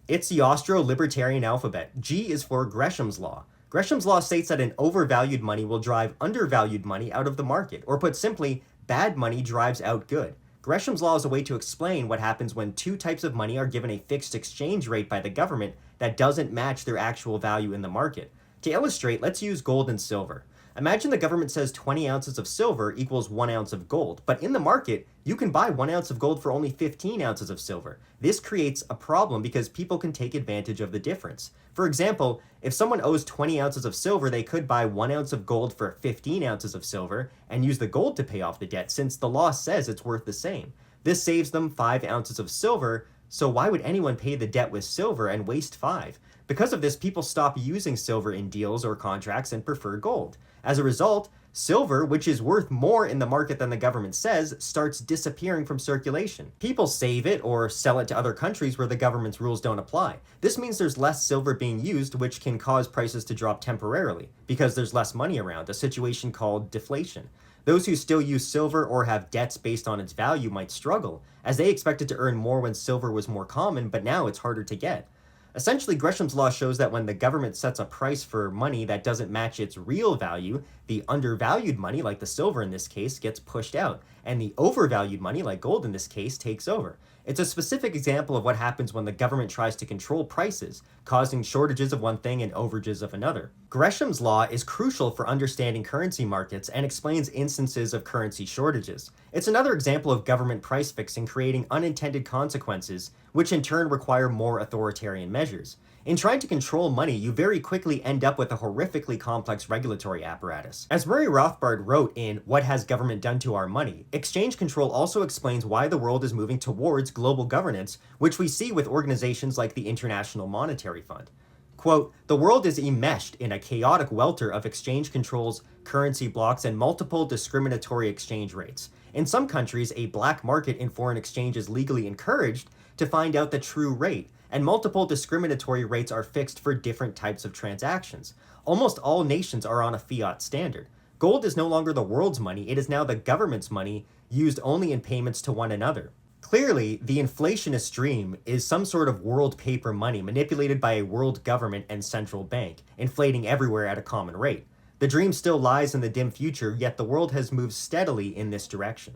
It's the Austro-Libertarian alphabet. G is for Gresham's law. Gresham's law states that an overvalued money will drive undervalued money out of the market, or put simply, bad money drives out good. Gresham's law is a way to explain what happens when two types of money are given a fixed exchange rate by the government that doesn't match their actual value in the market. To illustrate, let's use gold and silver. Imagine the government says 20 ounces of silver equals 1 ounce of gold, but in the market, you can buy 1 ounce of gold for only 15 ounces of silver. This creates a problem because people can take advantage of the difference. For example, if someone owes 20 ounces of silver, they could buy 1 ounce of gold for 15 ounces of silver and use the gold to pay off the debt since the law says it's worth the same. This saves them 5 ounces of silver, so why would anyone pay the debt with silver and waste 5? Because of this, people stop using silver in deals or contracts and prefer gold. As a result, silver, which is worth more in the market than the government says, starts disappearing from circulation. People save it or sell it to other countries where the government's rules don't apply. This means there's less silver being used, which can cause prices to drop temporarily, because there's less money around, a situation called deflation. Those who still use silver or have debts based on its value might struggle, as they expected to earn more when silver was more common, but now it's harder to get. Essentially, Gresham's law shows that when the government sets a price for money that doesn't match its real value, the undervalued money, like the silver in this case, gets pushed out, and the overvalued money, like gold in this case, takes over. It's a specific example of what happens when the government tries to control prices, causing shortages of one thing and overages of another. Gresham's law is crucial for understanding currency markets and explains instances of currency shortages. It's another example of government price fixing creating unintended consequences, which in turn require more authoritarian measures. In trying to control money, you very quickly end up with a horrifically complex regulatory apparatus. As Murray Rothbard wrote in What Has Government Done to Our Money?, exchange control also explains why the world is moving towards global governance, which we see with organizations like the International Monetary Fund. Quote, "The world is enmeshed in a chaotic welter of exchange controls, currency blocks, and multiple discriminatory exchange rates. In some countries, a black market in foreign exchange is legally encouraged to find out the true rate, and multiple discriminatory rates are fixed for different types of transactions. Almost all nations are on a fiat standard. Gold is no longer the world's money, it is now the government's money, used only in payments to one another." Clearly, the inflationist dream is some sort of world paper money manipulated by a world government and central bank, inflating everywhere at a common rate. The dream still lies in the dim future, yet the world has moved steadily in this direction.